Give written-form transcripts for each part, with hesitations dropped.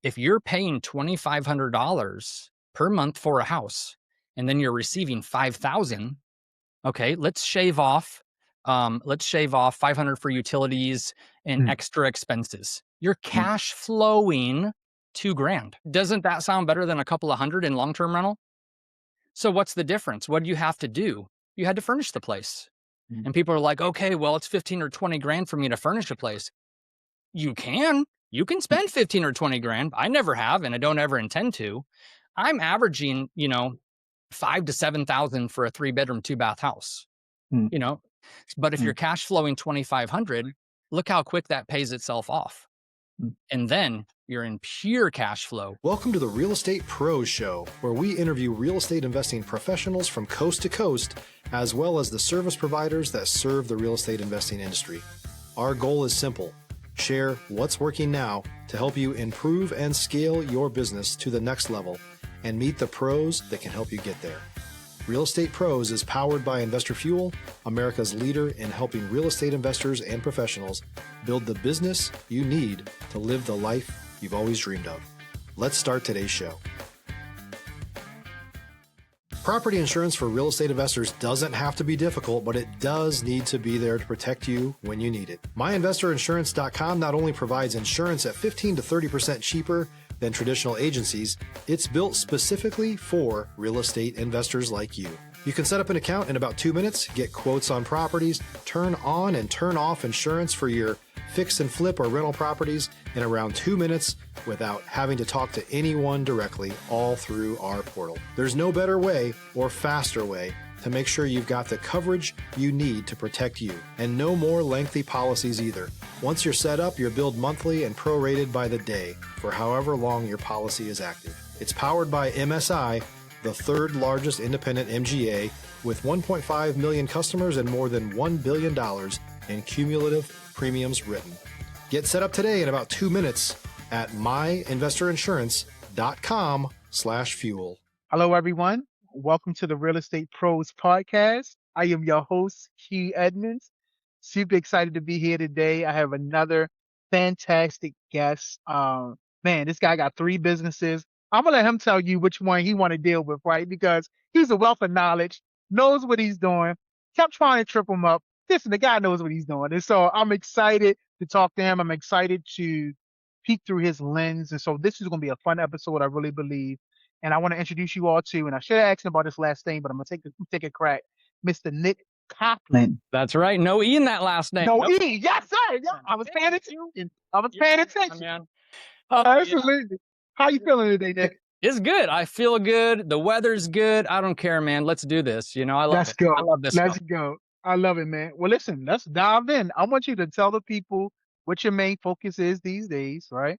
if you're paying $2,500 per month for a house and then you're receiving 5,000, okay, let's shave off 500 for utilities and Mm. extra expenses. You're Mm. cash flowing 2 grand. Doesn't that sound better than a couple of hundred in long-term rental? So what's the difference? What do you have to do? You had to furnish the place. Mm. And people are like, okay, well, it's 15 or 20 grand for me to furnish a place. You can spend 15 or 20 grand. I never have, and I don't ever intend to. I'm averaging, 5 to 7,000 for a 3-bedroom, 2-bath house, Mm. you know, but if you're Mm. cash flowing 2,500, look how quick that pays itself off. Mm. And then you're in pure cash flow. Welcome to the Real Estate Pros Show, where we interview real estate investing professionals from coast to coast, as well as the service providers that serve the real estate investing industry. Our goal is simple: share what's working now to help you improve and scale your business to the next level and meet the pros that can help you get there. Real Estate Pros is powered by Investor Fuel, America's leader in helping real estate investors and professionals build the business you need to live the life you've always dreamed of. Let's start today's show. Property insurance for real estate investors doesn't have to be difficult, but it does need to be there to protect you when you need it. MyInvestorInsurance.com not only provides insurance at 15 to 30% cheaper than traditional agencies, it's built specifically for real estate investors like you. You can set up an account in about 2 minutes, get quotes on properties, turn on and turn off insurance for your fix and flip or rental properties in around 2 minutes without having to talk to anyone directly, all through our portal. There's no better way or faster way to make sure you've got the coverage you need to protect you, and no more lengthy policies either. Once you're set up, you're billed monthly and prorated by the day for however long your policy is active. It's powered by MSI, the third largest independent MGA, with 1.5 million customers and more than $1 billion in cumulative premiums written. Get set up today in about 2 minutes at myinvestorinsurance.com/fuel. Hello, everyone. Welcome to the Real Estate Pros Podcast. I am your host, Hugh Edmonds. Super excited to be here today. I have another fantastic guest. Man, this guy got 3 businesses. I'm gonna let him tell you which one he want to deal with, right? Because he's a wealth of knowledge, knows what he's doing. Kept trying to trip him up. Listen, the guy knows what he's doing, and so I'm excited to talk to him. I'm excited to peek through his lens, and so this is gonna be a fun episode. I really believe. And I want to introduce you all to, and I should have asked him about this last name, but I'm gonna take a crack. Mr. Nick Copland. That's right. No E in that last name. No Nope. E, yes, sir. Yeah, I was paying attention. I was paying attention. Man. Absolutely. How you feeling today, Nick? It's good. I feel good. The weather's good. I don't care, man. Let's do this. I love Let's it. go. I love this Let's stuff. go. I love it, man. Well, listen, let's dive in. I want you to tell the people what your main focus is these days, right?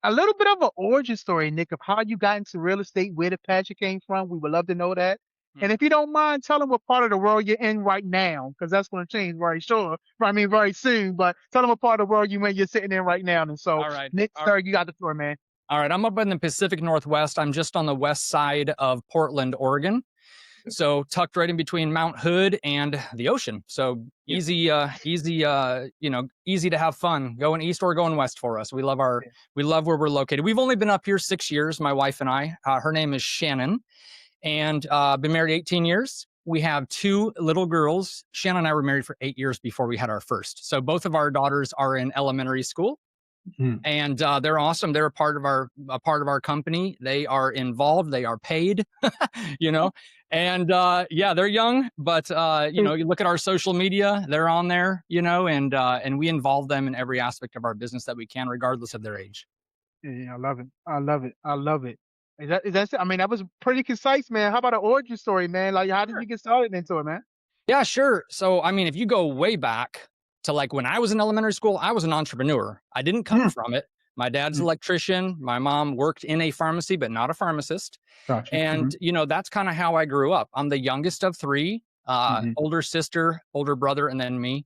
A little bit of an origin story, Nick, of how you got into real estate, where the passion came from. We would love to know that. And if you don't mind, tell them what part of the world you're in right now, because that's going to change very very soon. But tell them what part of the world you're sitting in right now. And so, All right. Nick, sir, you got the floor, man. All right. I'm up in the Pacific Northwest. I'm just on the west side of Portland, Oregon. So tucked right in between Mount Hood and the ocean. So easy to have fun going east or going west for us. We love where we're located. We've only been up here 6 years, my wife and I. Her name is Shannon, and been married 18 years. We have 2 little girls. Shannon and I were married for 8 years before we had our first. So both of our daughters are in elementary school. And they're awesome. They're a part of our company. They are involved. They are paid, and they're young, but you look at our social media, they're on there, and we involve them in every aspect of our business that we can, regardless of their age. Yeah, I love it. I love it. I love it. I mean, that was pretty concise, man. How about an origin story, man? Like, how did you get started into it, man? Yeah, sure. So, I mean, if you go way back to like when I was in elementary school, I was an entrepreneur. I didn't come from it. My dad's an electrician. My mom worked in a pharmacy, but not a pharmacist. Gotcha. And, that's kind of how I grew up. I'm the youngest of 3, older sister, older brother, and then me.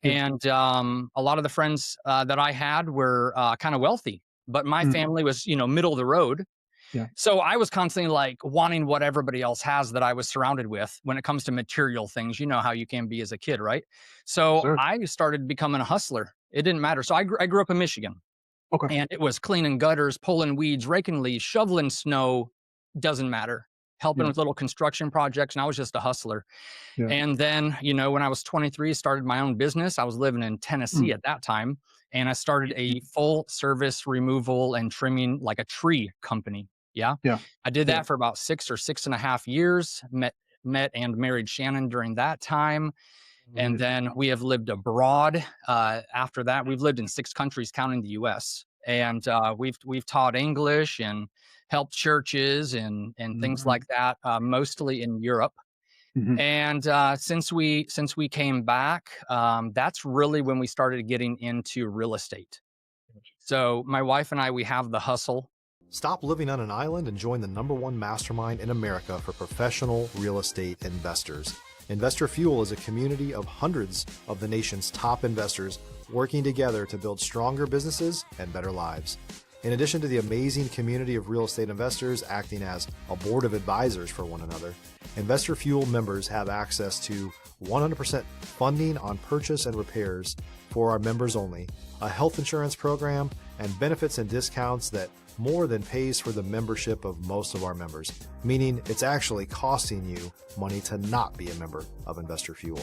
And a lot of the friends that I had were kind of wealthy, but my family was, middle of the road. Yeah. So I was constantly like wanting what everybody else has that I was surrounded with when it comes to material things. You know how you can be as a kid, right? So Sure. I started becoming a hustler. It didn't matter. So I grew up in Michigan. Okay. And it was cleaning gutters, pulling weeds, raking leaves, shoveling snow, doesn't matter. Helping Yeah. with little construction projects. And I was just a hustler. Yeah. And then, when I was 23, started my own business. I was living in Tennessee at that time. And I started a full service removal and trimming, like a tree company. Yeah. Yeah. I did Yeah. that for about 6 or 6.5 years. Met and married Shannon during that time. And then we have lived abroad. After that, we've lived in 6 countries, counting the U.S. And we've taught English and helped churches and things like that, mostly in Europe. Mhm. And since we came back, that's really when we started getting into real estate. So my wife and I, we have the hustle. Stop living on an island and join the #1 mastermind in America for professional real estate investors. Investor Fuel is a community of hundreds of the nation's top investors working together to build stronger businesses and better lives. In addition to the amazing community of real estate investors acting as a board of advisors for one another, Investor Fuel members have access to 100% funding on purchase and repairs for our members only, a health insurance program, and benefits and discounts that more than pays for the membership of most of our members, meaning it's actually costing you money to not be a member of Investor Fuel.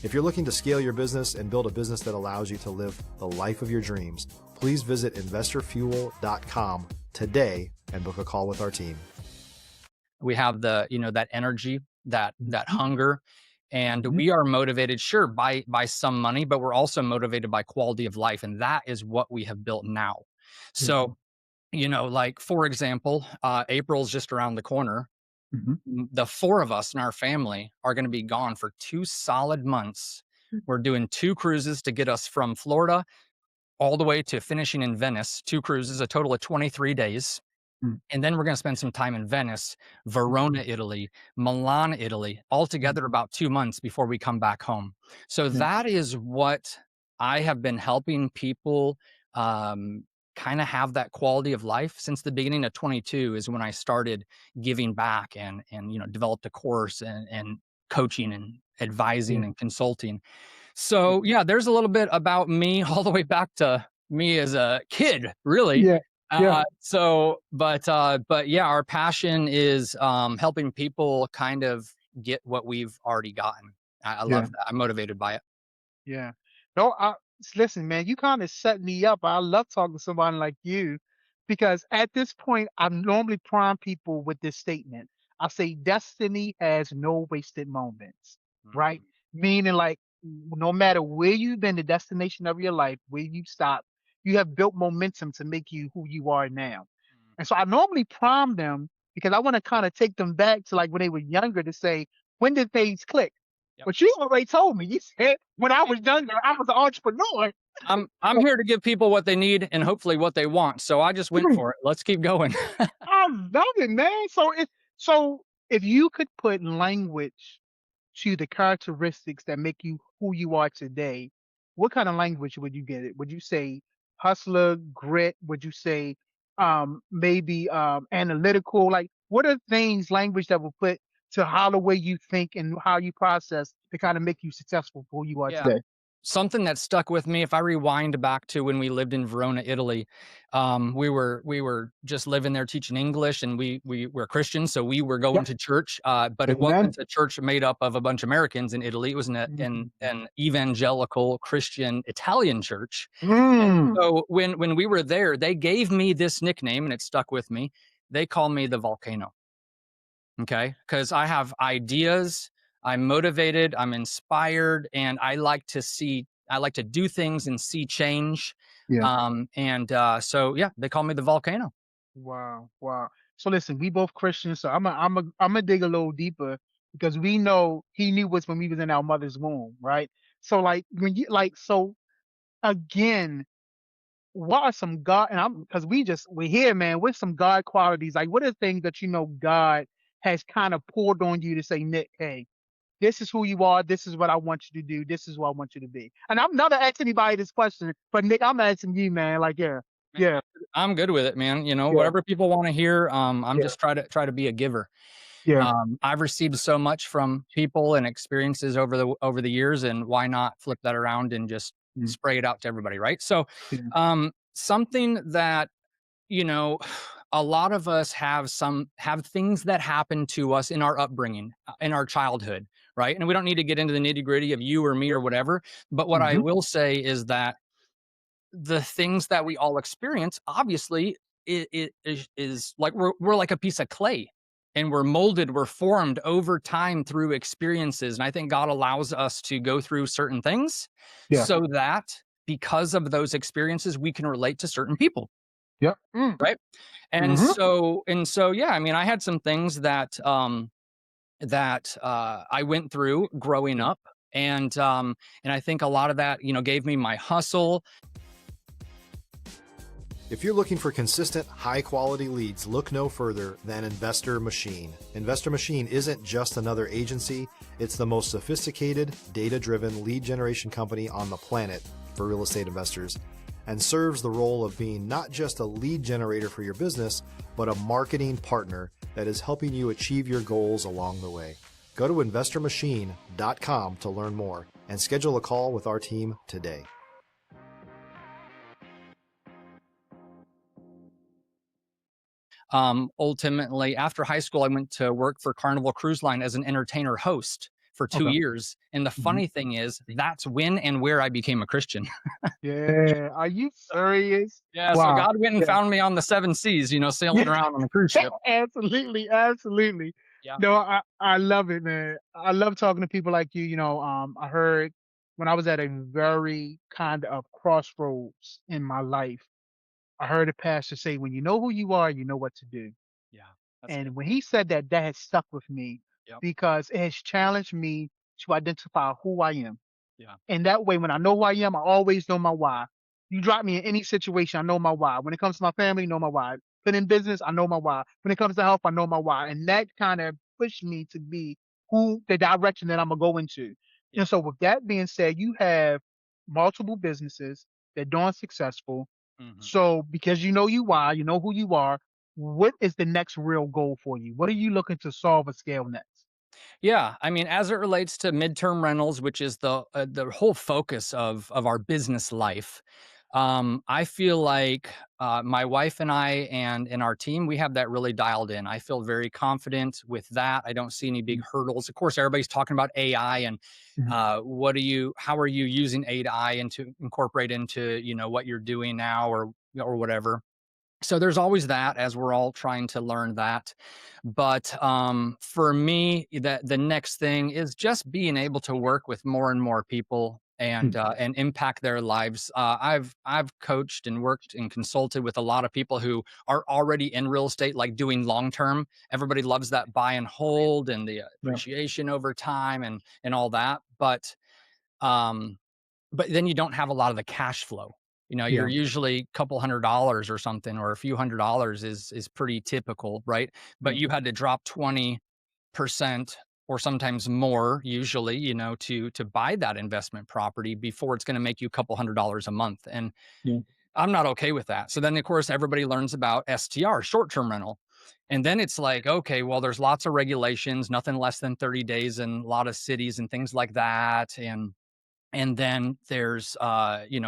If you're looking to scale your business and build a business that allows you to live the life of your dreams, please visit investorfuel.com today and book a call with our team. We have that energy, that hunger, and Mhm. we are motivated, sure, by some money, but we're also motivated by quality of life, and that is what we have built now. Yeah. So, like for example, April's just around the corner. Mhm. The 4 of us in our family are going to be gone for 2 solid months. We're doing 2 cruises to get us from Florida all the way to finishing in Venice. 2 cruises, a total of 23 days. Mm. And then we're going to spend some time in Venice, Verona, Italy, Milan, Italy, all together about 2 months before we come back home. So Yeah. that is what I have been helping people kind of have that quality of life since the beginning of 22 is when I started giving back and developed a course and coaching and advising Yeah. and consulting. So yeah, there's a little bit about me all the way back to me as a kid, really. Yeah. Yeah. But yeah, our passion is helping people kind of get what we've already gotten. I Yeah. love that. I'm motivated by it. Yeah. No, listen, man, you kind of set me up. I love talking to somebody like you because at this point, I normally prime people with this statement. I say destiny has no wasted moments, right? Mhm. Meaning, like, no matter where you've been, the destination of your life, where you stop, you have built momentum to make you who you are now. And so I normally prime them because I want to kind of take them back to like when they were younger to say, when did things click? Yep. But you already told me. You said when I was younger, I was an entrepreneur. I'm here to give people what they need and hopefully what they want. So I just went for it. Let's keep going. I love it, man. So if you could put language to the characteristics that make you who you are today, what kind of language would you get it? Would you say hustler, grit? Would you say maybe analytical? Like what are things language that will put to how the way you think and how you process to kind of make you successful for who you are Yeah. today? Something that stuck with me, if I rewind back to when we lived in Verona, Italy, we were just living there teaching English, and we were Christians, so we were going Yep. to church, but it Amen. wasn't a church made up of a bunch of Americans in Italy. It was an evangelical Christian Italian church. And Mm. so when we were there, they gave me this nickname, and it stuck with me. They call me the volcano. Okay, because I have ideas, I'm motivated, I'm inspired, and I like to do things and see change. Yeah. So yeah, they call me the volcano. Wow. Wow. So listen, we both Christians, so I'm a dig a little deeper because we know he knew us when we was in our mother's womb, right? So like when you like so again, what are some God and I'm because we're here, man, with some God qualities. Like what are things that you know God has kind of poured on you to say, Nick, hey, this is who you are, this is what I want you to do, this is what I want you to be. And I'm never asking anybody this question, but Nick, I'm asking you, man, like, yeah, yeah, I'm good with it, man. yeah, Whatever people want to hear, I'm yeah, just try to be a giver. yeah. I've received so much from people and experiences over the years, and why not flip that around and just Mm, spray it out to everybody, right? So, yeah. something that, you know, a lot of us have things that happen to us in our upbringing, in our childhood, right? And we don't need to get into the nitty-gritty of you or me or whatever, but what I Hmm. will say is that the things that we all experience, obviously, is like we're like a piece of clay, and we're molded, we're formed over time through experiences. And I think God allows us to go through certain things Yeah. so that because of those experiences, we can relate to certain people, Yep. Mm. right? Hmm. Yeah, I mean, I had some things that I went through growing up, and I think a lot of that, gave me my hustle. If you're looking for consistent, high quality leads, look no further than Investor Machine. Investor Machine isn't just another agency, it's the most sophisticated, data driven lead generation company on the planet for real estate investors, and serves the role of being not just a lead generator for your business, but a marketing partner that is helping you achieve your goals along the way. Go to investormachine.com to learn more and schedule a call with our team today. Ultimately, after high school, I went to work for Carnival Cruise Line as an entertainer host for 2 Okay. years. And the Hmm. funny thing is, that's when and where I became a Christian. Yeah. Are you serious? Yeah, so Wow. God went and Yeah. found me on the 7 seas, sailing around on a cruise ship. Absolutely, absolutely. Yeah. No, I love it, man. I love talking to people like you. I heard when I was at a very kind of crossroads in my life, I heard a pastor say, "When you know who you are, you know what to do." Yeah. That's good. And when he said that, that has stuck with me Yep. because it has challenged me to identify who I am. Yeah. And that way, when I know who I am, I always know my why. You drop me in any situation, I know my why. When it comes to my family, I know my why. But in business, I know my why. When it comes to health, I know my why. And that kind of pushed me to be the direction that I'm gonna go into. Yeah. And so with that being said, you have multiple businesses, they're doing successful. Mhm. So because you know you why, you know who you are, what is the next real goal for you? What are you looking to solve or scale next? Yeah, I mean, as it relates to midterm rentals, which is the whole focus of our business life, I feel like my wife and I and our team, we have that really dialed in. I feel very confident with that. I don't see any big hurdles. Of course, everybody's talking about AI and Mhm. how are you using AI and to incorporate into what you're doing now or whatever. So there's always that as we're all trying to learn that. But for me, that the next thing is just being able to work with more and more people and impact their lives. I've coached and worked and consulted with a lot of people who are already in real estate, like doing long term. Everybody loves that buy and hold and the Yeah. appreciation over time and all that. Um, but then you don't have a lot of the cash flow. You're Yeah. usually a couple $100 or something, or a few $100 is pretty typical, right? Yeah. But you had to drop 20% or sometimes more, usually, to buy that investment property before it's going to make you a couple $100 a month. And Yeah. I'm not okay with that. So then, of course, everybody learns about STR, short term rental. And then it's like, okay, well, there's lots of regulations, nothing less than 30 days in a lot of cities and things like that. And then there's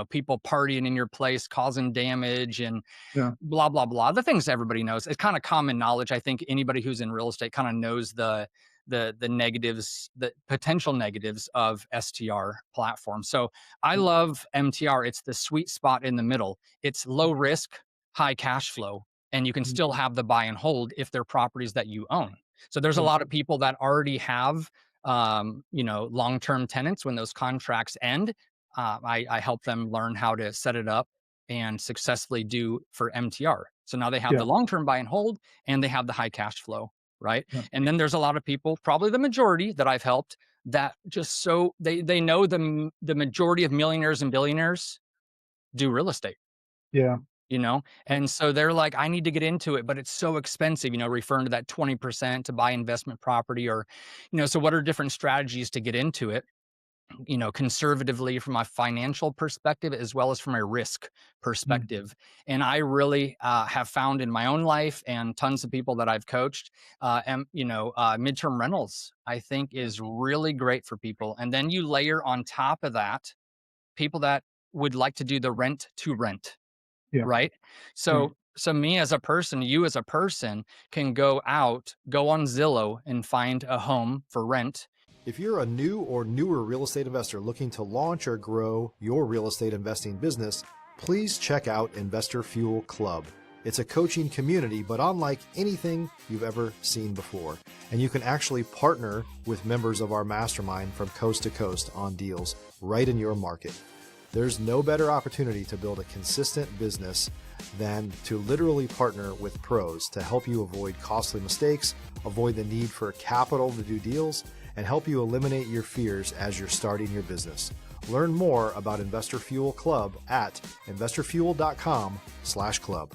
people partying in your place causing damage and Yeah. blah blah blah, the things everybody knows. It's kind of common knowledge. I think anybody who's in real estate kind of knows the negatives, the potential negatives of STR platforms. So I love MTR. It's the sweet spot in the middle. It's low risk, high cash flow, and you can Mhm. still have the buy and hold if they're properties that you own. So there's a Yeah. lot of people that already have long-term tenants. When those contracts end, I help them learn how to set it up and successfully do for MTR. So now they have Yeah. the long-term buy and hold and they have the high cash flow, right? Yeah. And then there's a lot of people, probably the majority that I've helped, that just so they know the majority of millionaires and billionaires do real estate, Yeah. you know? Yeah. And so they're like, I need to get into it, but it's so expensive, referring to that 20% to buy investment property or, so what are different strategies to get into it? Conservatively from a financial perspective as well as from a risk Mm. perspective. And I really have found in my own life and tons of people that I've coached, midterm rentals, I think is really great for people. And then you layer on top of that people that would like to do the rent to rent. Yeah. right? Right. So me as a person, you as a person can go on Zillow and find a home for rent. If you're a new or newer real estate investor looking to launch or grow your real estate investing business, please check out Investor Fuel Club. It's a coaching community, but unlike anything you've ever seen before. And you can actually partner with members of our mastermind from coast to coast on deals right in your market. There's no better opportunity to build a consistent business than to literally partner with pros to help you avoid costly mistakes, avoid the need for capital to do deals, and help you eliminate your fears as you're starting your business. Learn more about Investor Fuel Club at investorfuel.com/club.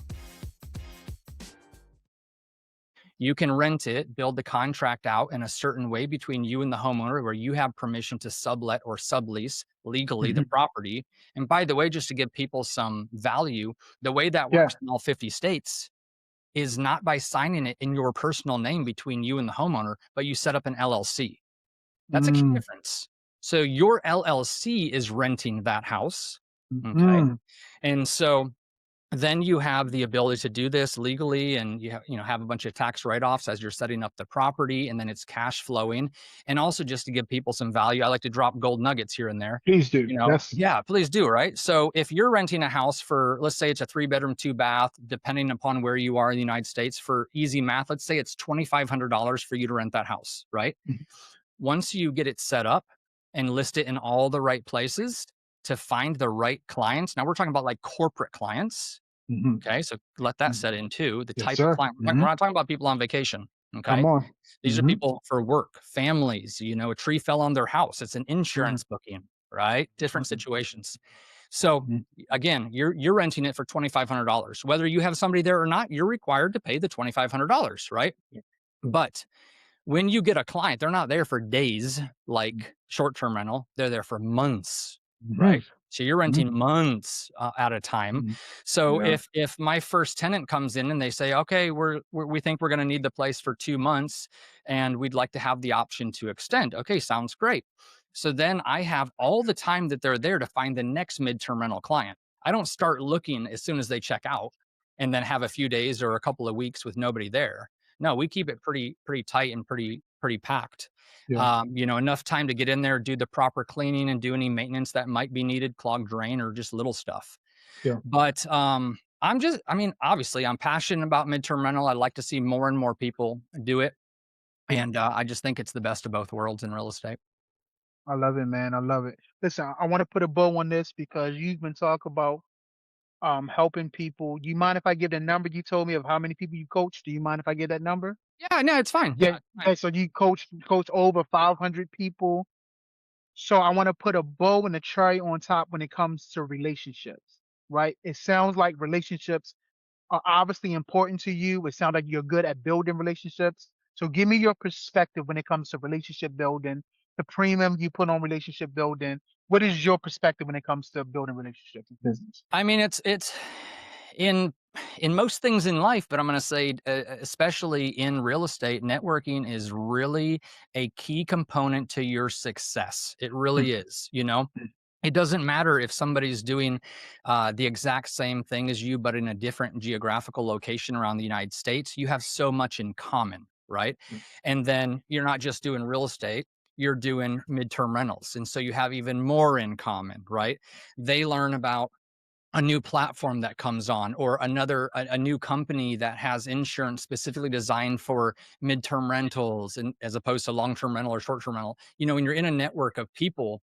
You can rent it, build the contract out in a certain way between you and the homeowner where you have permission to sublet or sublease legally the Mhm. property. And by the way, just to give people some value, the way that Yeah. works in all 50 states is not by signing it in your personal name between you and the homeowner, but you set up an LLC. That's a key Mm. difference. So your LLC is renting that house. Okay. Mhm. And so then you have the ability to do this legally, and have a bunch of tax write-offs as you're setting up the property, and then it's cash flowing. And also, just to give people some value, I like to drop gold nuggets here and there. Please do. Yes. Yeah, please do. Right. So if you're renting a house for, let's say it's a 3-bedroom, 2-bath, depending upon where you are in the United States, for easy math, let's say it's $2,500 for you to rent that house. Right. Mhm. Once you get it set up and list it in all the right places to find the right clients. Now we're talking about like corporate clients. Mhm. Okay, so let that Mhm. set in too. The Yes, type of sir. client. We're Mhm. not talking about people on vacation. Come Okay, on. these are Mhm. people for work, families. A tree fell on their house. It's an Mhm. insurance booking, right? Different Mhm. situations. So Mhm. again, you're renting it for $2,500. Whether you have somebody there or not, you're required to pay the $2,500, right? Yeah. But when you get a client, they're not there for days Mhm. like short-term rental. They're there for months, Mhm. right? So you're Mhm. renting months at a time. Mhm. So Yeah. if my first tenant comes in and they say, "Okay, we think we're going to need the place for 2 months and we'd like to have the option to extend." Okay, sounds great. So then I have all the time that they're there to find the next midterm rental client. I don't start looking as soon as they check out and then have a few days or a couple of weeks with nobody there. No, we keep it pretty tight and pretty packed. Yeah. Enough time to get in there, do the proper cleaning, and do any maintenance that might be needed, clog drain, or just little stuff. Yeah. But obviously, I'm passionate about midterm rental. I'd like to see more and more people do it, Yeah. and I just think it's the best of both worlds in real estate. I love it, man. I love it. Listen, I want to put a bow on this because you've been talking about helping people. You mind if I give the number you told me of how many people you coach? Do you mind if I give that number? Yeah, no, it's fine. Yeah. Yeah, it's fine. Yeah. So you coach over 500 people. So I want to put a bow and a cherry on top when it comes to relationships, right? It sounds like relationships are obviously important to you. It sounds like you're good at building relationships. So give me your perspective when it comes to relationship building, the premium you put on relationship building. What is your perspective when it comes to building relationships in business? I mean, it's in in most things in life, but I'm going to say, especially in real estate, networking is really a key component to your success. It Mm, really is. mm, It doesn't matter if somebody's doing the exact same thing as you, but in a different geographical location around the United States. You have so much in common, right? mm. And then you're not just doing real estate, you're doing midterm rentals. And so you have even more in common, right? They learn about a new platform that comes on, or a new company that has insurance specifically designed for midterm rentals, and as opposed to long-term rental or short-term rental. When you're in a network of people,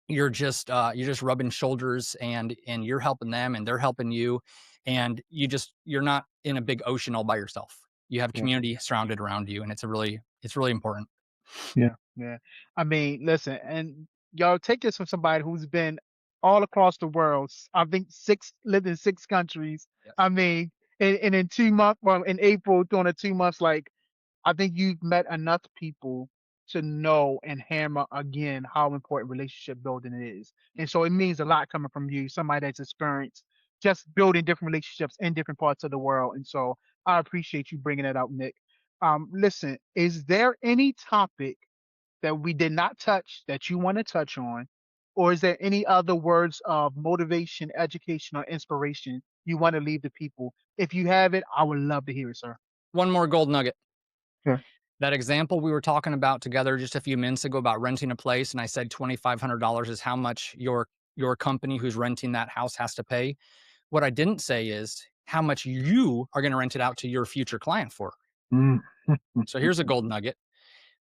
you're just rubbing shoulders, and you're helping them and they're helping you, and you're not in a big ocean all by yourself. You have Yeah. community surrounded around you, and it's really important. Yeah. Yeah. I mean, listen, and y'all take this from somebody who's been all across the world. I think lived in 6 countries. I Yes. mean, and in 2 months, well, in April, during the 2 months, like I think you've met enough people to know and hammer again how important relationship building is. And so it means a lot coming from you, somebody that's experienced just building different relationships in different parts of the world. And so I appreciate you bringing that out, Nick. Listen, is there any topic that we did not touch that you want to touch on? Or is there any other words of motivation, education, or inspiration you want to leave the people? If you have it, I would love to hear it, sir. One more gold nugget. Sure. That example we were talking about together just a few minutes ago about renting a place, and I said $2,500 is how much your company who's renting that house has to pay. What I didn't say is how much you are going to rent it out to your future client for. Mm. So here's a gold nugget.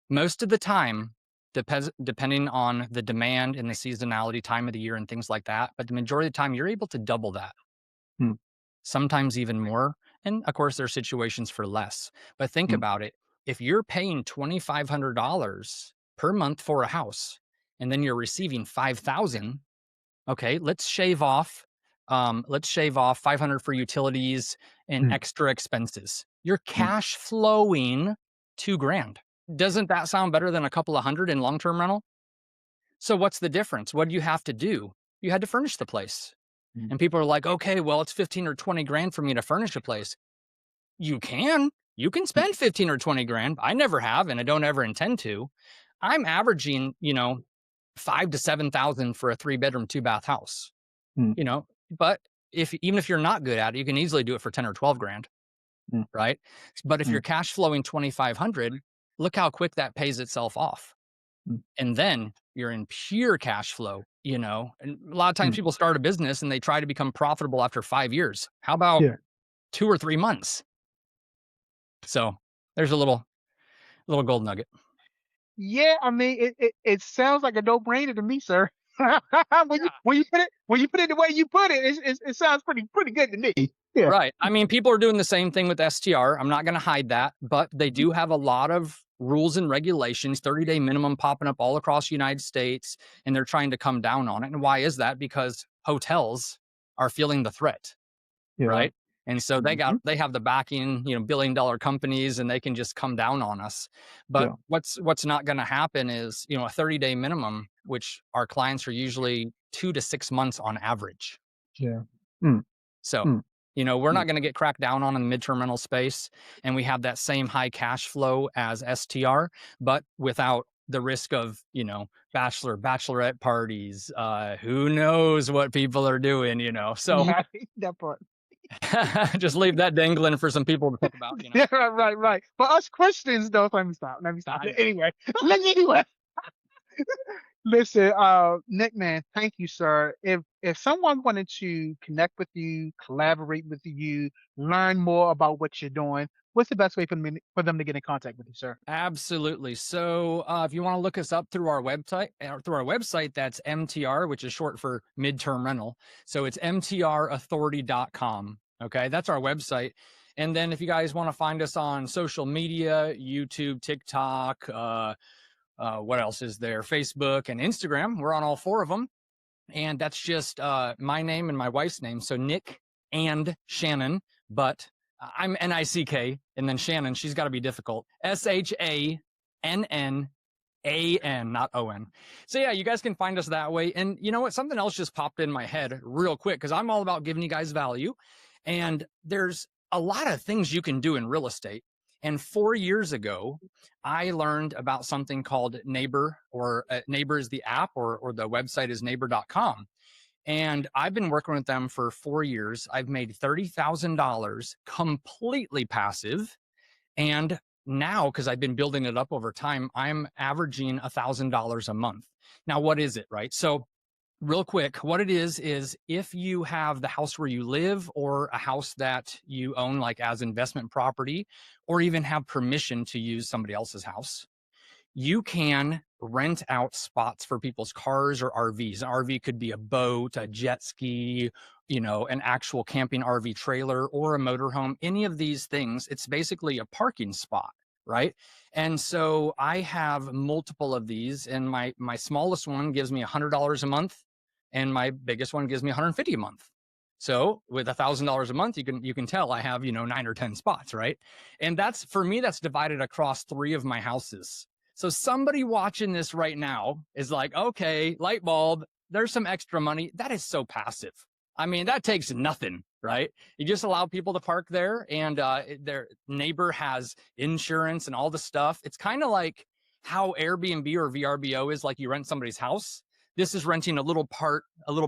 Most of the time, depending on the demand and the seasonality, time of the year, and things like that, but the majority of the time, you're able to double that. Mm. Sometimes even more. And of course, there are situations for less. But think Mm. about it. If you're paying $2,500 per month for a house, and then you're receiving $5,000, okay, let's shave off 500 for utilities and Mm. extra expenses. You're Mm. cash flowing $2,000. Doesn't that sound better than a couple of hundred in long-term rental? So what's the difference? What do you have to do? You had to furnish the place. Mm. And people are like, okay, well, it's 15 or 20 grand for me to furnish a place. You can spend 15 or 20 grand. I never have, and I don't ever intend to. I'm averaging, 5 to 7,000 for a 3-bedroom, 2-bath house, Mm. but even if you're not good at it, you can easily do it for 10 or 12 grand. Mm. Right. But if Mm. you're cash flowing 2,500, look how quick that pays itself off. Mm. And then you're in pure cash flow, and a lot of times people start a business and they try to become profitable after 5 years. How about Yeah. 2 or 3 months? So there's a little gold nugget. Yeah, I mean, it sounds like a no-brainer to me, sir. When you put it the way you put it, it sounds pretty good to me. Yeah. Right. I mean, people are doing the same thing with STR. I'm not going to hide that, but they do have a lot of rules and regulations, 30-day minimum popping up all across the United States, and they're trying to come down on it. And why is that? Because hotels are feeling the threat, Yeah. right? And so Mhm. they have the backing, billion-dollar companies, and they can just come down on us. But Yeah. what's not going to happen is, a 30-day minimum, which our clients are usually 2 to 6 months on average. Yeah. Mm. So, Mm. we're Mm. not going to get cracked down on in the midterm rental space. And we have that same high cash flow as STR, but without the risk of, bachelorette parties. Who knows what people are doing, So Yeah, that part. just leave that dangling for some people to think about, Yeah, right. For us Christians, though, let me stop. Anyway, anyway. Listen, Nick, man, thank you, sir. If someone wanted to connect with you, collaborate with you, learn more about what you're doing, what's the best way for them to get in contact with you, sir? Absolutely. So if you want to look us up through our website, that's MTR, which is short for midterm rental. So it's mtrauthority.com. Okay, that's our website. And then if you guys want to find us on social media, YouTube, TikTok, what else is there? Facebook and Instagram. We're on all 4 of them. And that's just my name and my wife's name. So Nick and Shannon, but I'm NICK, and then Shannon, she's got to be difficult. SHANNAN, not ON. So yeah, you guys can find us that way. And you know what? Something else just popped in my head real quick, because I'm all about giving you guys value. And there's a lot of things you can do in real estate. And 4 years ago, I learned about something called Neighbor, or Neighbor is the app, or the website is neighbor.com. And I've been working with them for 4 years. I've made $30,000 completely passive. And now, because I've been building it up over time, I'm averaging $1,000 a month. Now, what is it, right? So real quick, what it is if you have the house where you live, or a house that you own like as investment property, or even have permission to use somebody else's house, you can rent out spots for people's cars or RVs. An RV could be a boat, a jet ski, an actual camping RV trailer, or a motorhome. Any of these things, it's basically a parking spot, right? And so I have multiple of these, and my smallest one gives me $100 a month, and my biggest one gives me $150 a month. So with $1,000 a month, you can tell I have 9 or 10 spots, right? And that's, for me, that's divided across 3 of my houses. So somebody watching this right now is like, okay, light bulb, there's some extra money. That is so passive. I mean, that takes nothing, right? You just allow people to park there, and their neighbor has insurance and all the stuff. It's kind of like how Airbnb or VRBO is, like you rent somebody's house. This is renting a little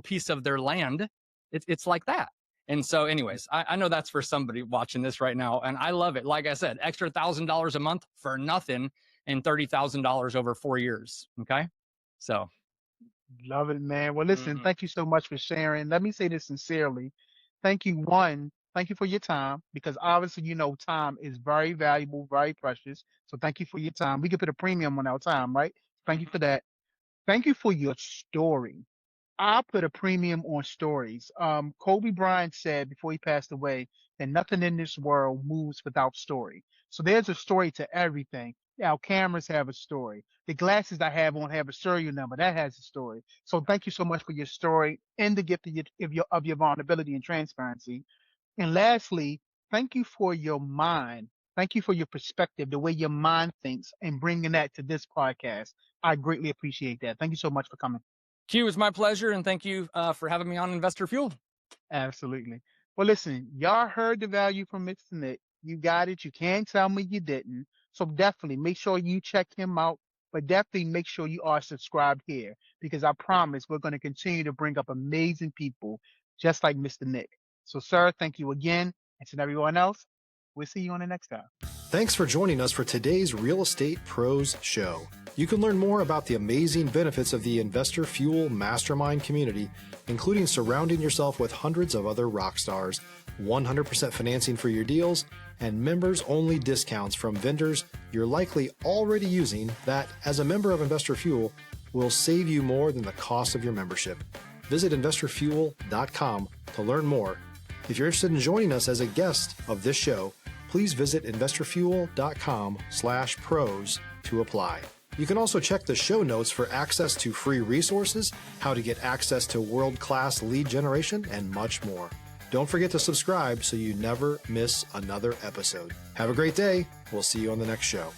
piece of their land. It's like that. And so anyways, I know that's for somebody watching this right now. And I love it. Like I said, extra $1,000 a month for nothing and $30,000 over 4 years. Okay. So. Love it, man. Well, listen, thank you so much for sharing. Let me say this sincerely. Thank you. One, thank you for your time because obviously, you know, time is very valuable, very precious. So thank you for your time. We can put a premium on our time, right? Thank you for that. Thank you for your story. I put a premium on stories. Kobe Bryant said before he passed away that nothing in this world moves without story. So there's a story to everything. Our cameras have a story. The glasses I have on have a serial number that has a story. So thank you so much for your story and the gift of your vulnerability and transparency. And lastly, thank you for your mind. Thank you for your perspective, the way your mind thinks, and bringing that to this podcast. I greatly appreciate that. Thank you so much for coming. Q, it's my pleasure. And thank you for having me on Investor Fuel. Absolutely. Well, listen, y'all heard the value from Mr. Nick. You got it. You can't tell me you didn't. So definitely make sure you check him out, but definitely make sure you are subscribed here because I promise we're going to continue to bring up amazing people just like Mr. Nick. So, sir, thank you again. And to everyone else, we'll see you on the next time. Thanks for joining us for today's Real Estate Pros Show. You can learn more about the amazing benefits of the Investor Fuel Mastermind community, including surrounding yourself with hundreds of other rock stars, 100% financing for your deals, and members-only discounts from vendors you're likely already using that, as a member of Investor Fuel, will save you more than the cost of your membership. Visit investorfuel.com to learn more. If you're interested in joining us as a guest of this show, please visit investorfuel.com/pros to apply. You can also check the show notes for access to free resources, how to get access to world-class lead generation, and much more. Don't forget to subscribe so you never miss another episode. Have a great day. We'll see you on the next show.